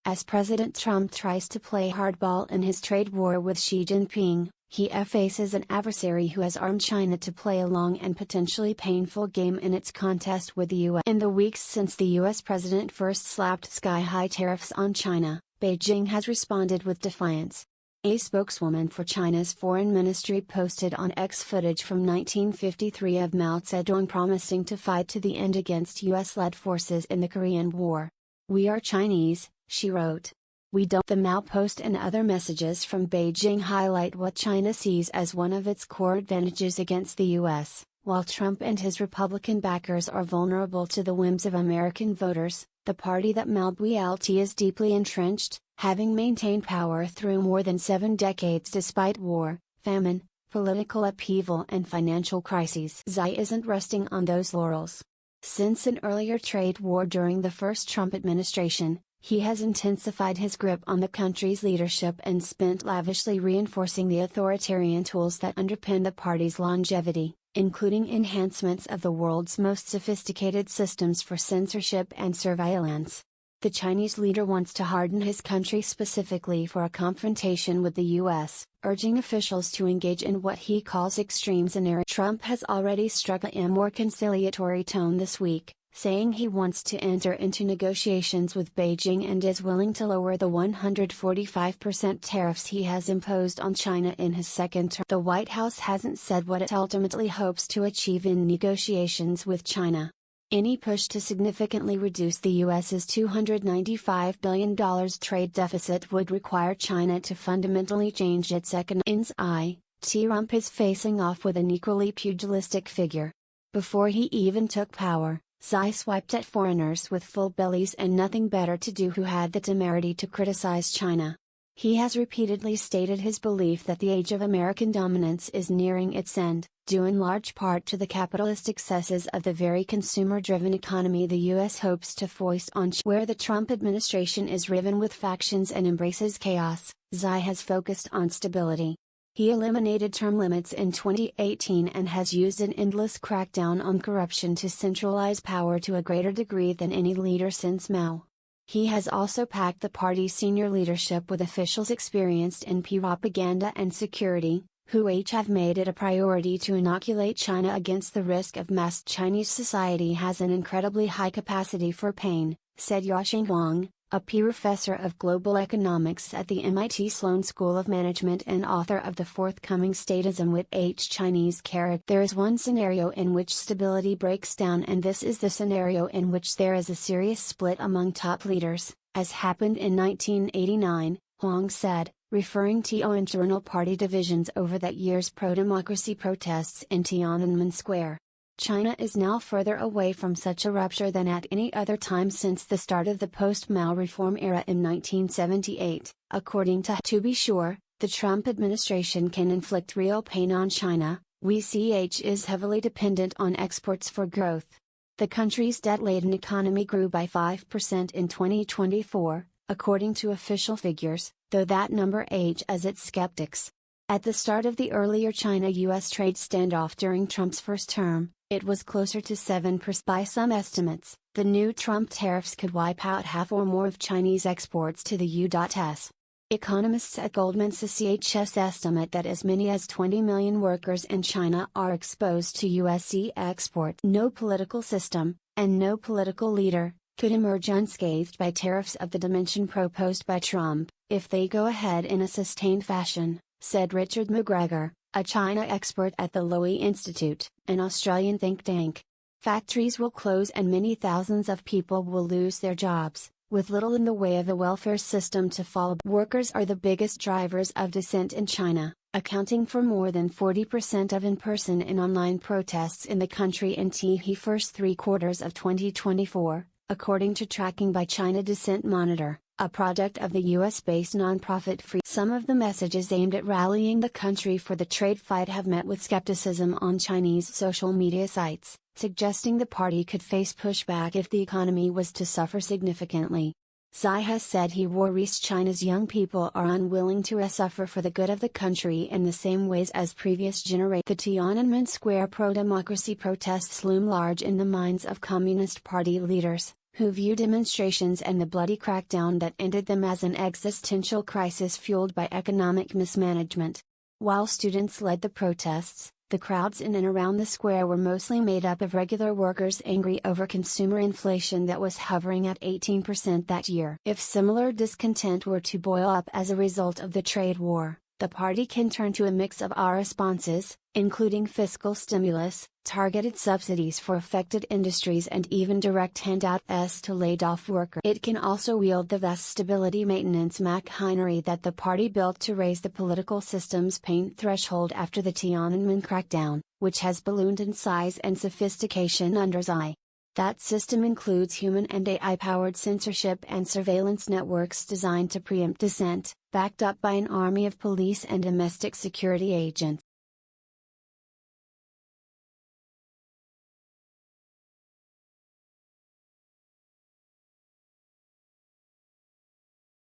As President Trump tries to play hardball in his trade war with Xi Jinping, he faces an adversary who has armed China to play a long and potentially painful game in its contest with the U.S. In the weeks since the U.S. president first slapped sky-high tariffs on China, Beijing has responded with defiance. A spokeswoman for China's foreign ministry posted on X footage from 1953 of Mao Zedong promising to fight to the end against US-led forces in the Korean War. "We are Chinese," she wrote. "We don't." The Mao post and other messages from Beijing highlight what China sees as one of its core advantages against the US. While Trump and his Republican backers are vulnerable to the whims of American voters, the party that Mao built is deeply entrenched, having maintained power through more than 7 decades despite war, famine, political upheaval and financial crises. Xi isn't resting on those laurels. Since an earlier trade war during the first Trump administration, he has intensified his grip on the country's leadership and spent lavishly reinforcing the authoritarian tools that underpin the party's longevity, including enhancements of the world's most sophisticated systems for censorship and surveillance. The Chinese leader wants to harden his country specifically for a confrontation with the US, urging officials to engage in what he calls extreme scenarios. Trump has already struck a more conciliatory tone this week, saying he wants to enter into negotiations with Beijing and is willing to lower the 145% tariffs he has imposed on China in his second term. The White House hasn't said what it ultimately hopes to achieve in negotiations with China. Any push to significantly reduce the U.S.'s $295 billion trade deficit would require China to fundamentally change its economic. Trump is facing off with an equally pugilistic figure. Before he even took power, Xi swiped at foreigners with full bellies and nothing better to do who had the temerity to criticize China. He has repeatedly stated his belief that the age of American dominance is nearing its end, due in large part to the capitalist excesses of the very consumer-driven economy the U.S. hopes to foist on China. Where the Trump administration is riven with factions and embraces chaos, Xi has focused on stability. He eliminated term limits in 2018 and has used an endless crackdown on corruption to centralize power to a greater degree than any leader since Mao. He has also packed the party's senior leadership with officials experienced in propaganda and security, who each have made it a priority to inoculate China against the risk of mass. Chinese society has an incredibly high capacity for pain, said Yaxing Huang, a professor of global economics at the MIT Sloan School of Management and author of the forthcoming Statism with Chinese character. There is one scenario in which stability breaks down, and this is the scenario in which there is a serious split among top leaders, as happened in 1989, Huang said, referring to internal party divisions over that year's pro-democracy protests in Tiananmen Square. China is now further away from such a rupture than at any other time since the start of the post-Mao reform era in 1978, according to. To be sure, the Trump administration can inflict real pain on China. WCH is heavily dependent on exports for growth. The country's debt-laden economy grew by 5% in 2024, according to official figures, though that number ages as its skeptics. At the start of the earlier China-US trade standoff during Trump's first term, it was closer to 7%. By some estimates, the new Trump tariffs could wipe out half or more of Chinese exports to the U.S. Economists at Goldman Sachs estimate that as many as 20 million workers in China are exposed to USC exports. No political system, and no political leader, could emerge unscathed by tariffs of the dimension proposed by Trump, if they go ahead in a sustained fashion, said Richard McGregor, a China expert at the Lowy Institute, an Australian think tank. Factories will close and many thousands of people will lose their jobs, with little in the way of a welfare system to follow. Workers are the biggest drivers of dissent in China, accounting for more than 40% of in-person and online protests in the country in the first 3 quarters of 2024, according to tracking by China Dissent Monitor, a product of the US-based nonprofit Free. Some of the messages aimed at rallying the country for the trade fight have met with skepticism on Chinese social media sites, suggesting the party could face pushback if the economy was to suffer significantly. Xi has said he worries China's young people are unwilling to suffer for the good of the country in the same ways as previous generations. The Tiananmen Square pro-democracy protests loom large in the minds of Communist Party leaders, who view demonstrations and the bloody crackdown that ended them as an existential crisis fueled by economic mismanagement. While students led the protests, the crowds in and around the square were mostly made up of regular workers angry over consumer inflation that was hovering at 18% that year. If similar discontent were to boil up as a result of the trade war, the party can turn to a mix of responses, including fiscal stimulus, targeted subsidies for affected industries and even direct handouts to laid-off workers. It can also wield the vast stability maintenance machinery that the party built to raise the political system's pain threshold after the Tiananmen crackdown, which has ballooned in size and sophistication under Xi. That system includes human and AI-powered censorship and surveillance networks designed to preempt dissent, backed up by an army of police and domestic security agents.